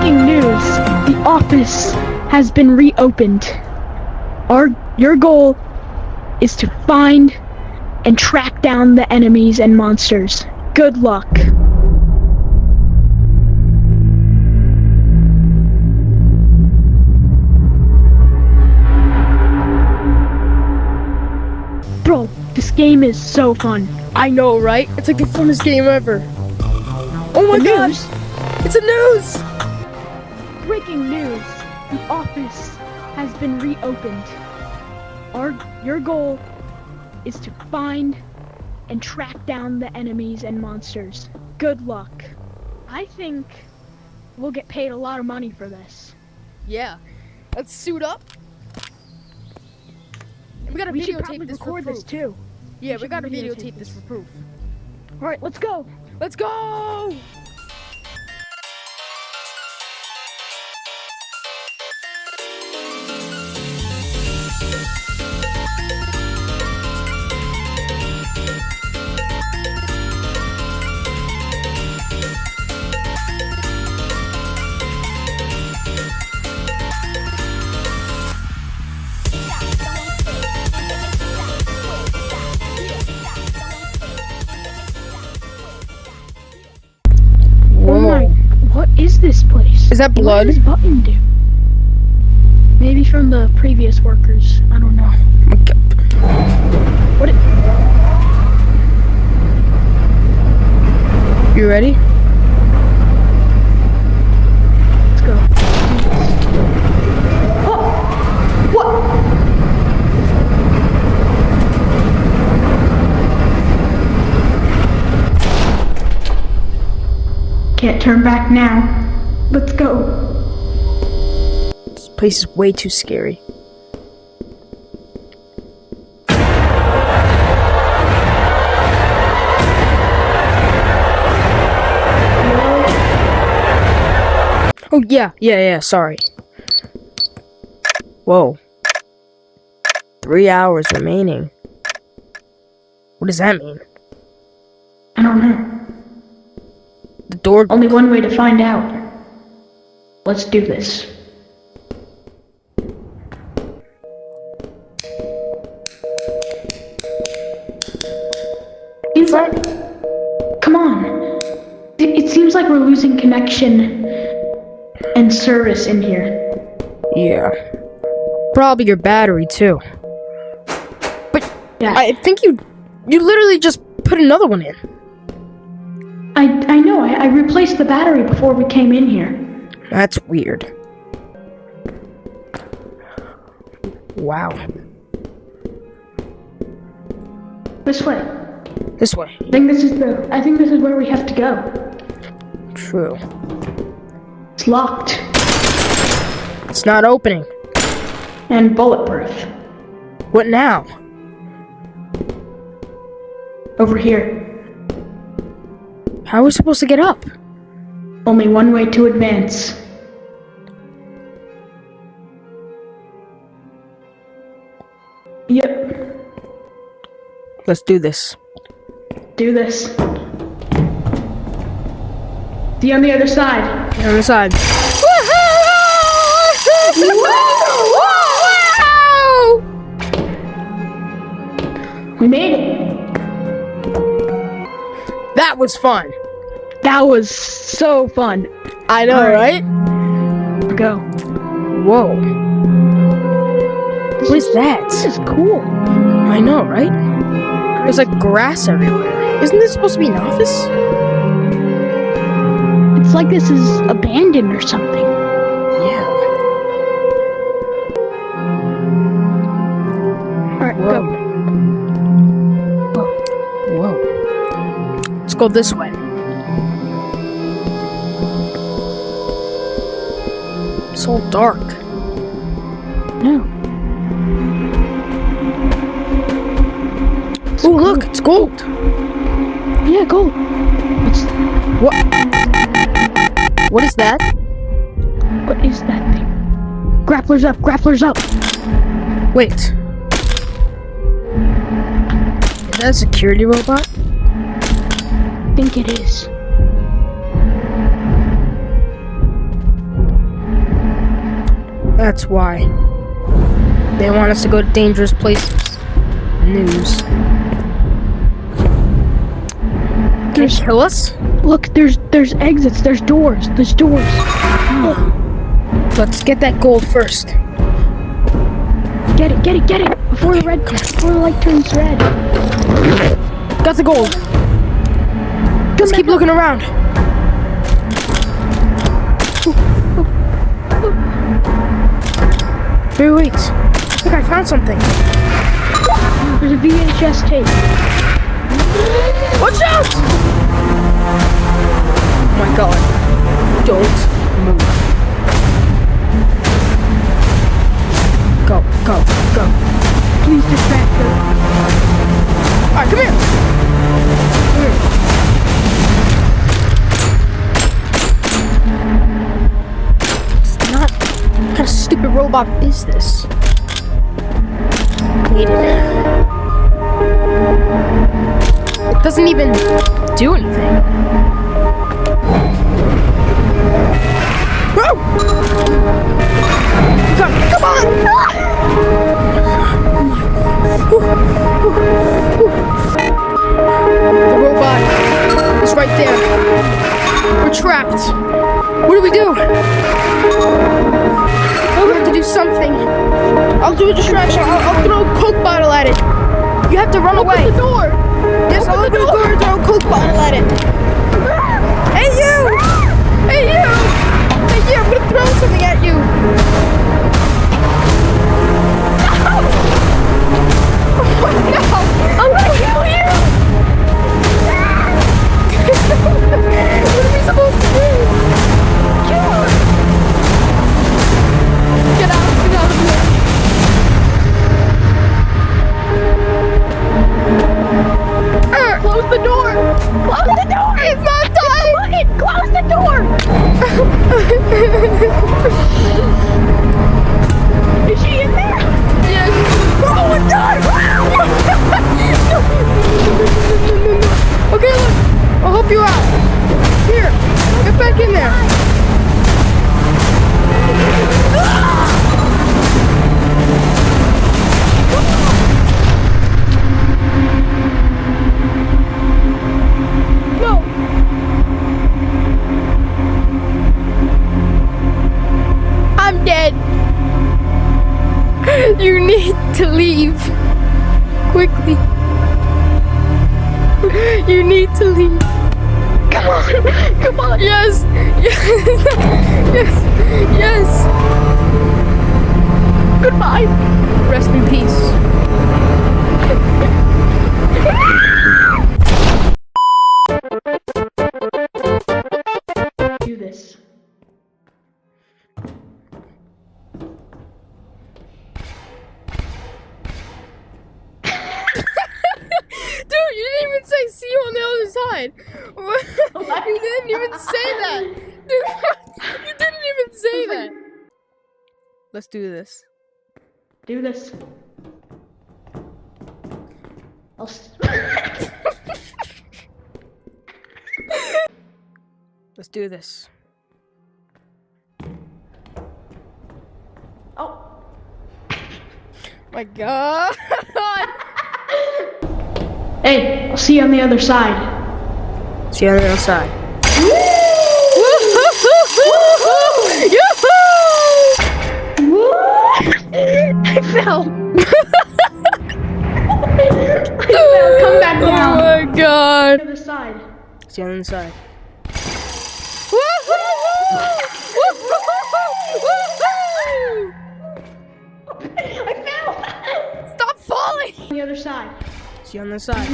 Breaking news! The office has been reopened. Your goal is to find and track down the enemies and monsters. Good luck. Bro, this game is so fun. I know, right? It's like the funnest game ever. Oh my god! News. It's a news! Breaking news! The office has been reopened. Your goal is to find and track down the enemies and monsters. Good luck. I think we'll get paid a lot of money for this. Yeah. Let's suit up. And we gotta We should videotape probably this for record proof. this too. Yeah, We we gotta should videotape videotape this this. for proof. Alright, let's go! Let's go! Oh my, what is this place? Is that What blood? does this button do? Maybe from the previous workers. I don't know. What? You ready? Let's go. Oh! What? Can't turn back now. Let's go. This place is way too scary. Oh, yeah, sorry. Whoa. 3 hours remaining. What does that mean? I don't know. The door. Only one way to find out. Let's do this. Seems like... Come on. It seems like we're losing connection and service in here. Yeah. Probably your battery, too. But Yeah, I think you literally just put another one in. I know. I replaced the battery before we came in here. That's weird. Wow. This way. This way. I think this is where we have to go. True. It's locked It's not opening. and bulletproof. What now? Over here. How are we supposed to get up? Only one way to advance. Yep. Let's do this. Do this. See you on the other side. On the side. We made it. That was fun. That was so fun. I know, Alright. right? Go. Whoa. What is that? This is cool. I know, right? There's like grass everywhere. Isn't this supposed to be an office? It's like this is abandoned or something. Yeah. Alright, Whoa. go. Whoa. Let's go this way. It's all dark. No. Oh, look, it's gold. Yeah, go. What? What is that? What is that thing? Grapplers up, grapplers up. Wait. Is that a security robot? I think it is. That's why. They want us to go to dangerous places. News. Can There's- they kill us? Look, there's exits, there's doors, Let's get that gold first. Get it! Before the light turns red. Got the gold. Let's keep looking around. Wait. I think I found something. There's a VHS tape. Watch out! Oh my god. Don't move. Go. Please distract her. Alright, come here. It's not. What kind of stupid robot is this? Wait a minute. It doesn't even do anything. Whoa! Come on! The robot is right there. We're trapped. What do we do? We have to do something. I'll do a distraction. I'll throw a Coke bottle at it. You have to run away. Open the door! Yes, I'll open the door and throw a Coke bottle at it. Hey you! Hey you! Hey you! I'm gonna throw something at you. Oh no! I'm gonna kill you! What are we supposed to do? Get out of here. Close the door! Close the door! It's not time! Close the door! Is she in there? Yes. Oh my god! Okay, look. I'll help you out. Here, get back in there. No! I'm dead. You need to leave. Quickly. You need to leave. Come on! Yes. Yes. Goodbye! Rest in peace. Do this. Dude, you didn't even say see you on the other side. You didn't even say that. Dude, you didn't even say that. Let's do this. Do this. Let's do this. Oh. My god. Hey, I'll see you on the other side. See you on the other side. I fell. Come back Oh down. my god. The other side. See you on the other side. I fell. Stop falling! On the other side. See you on the other side.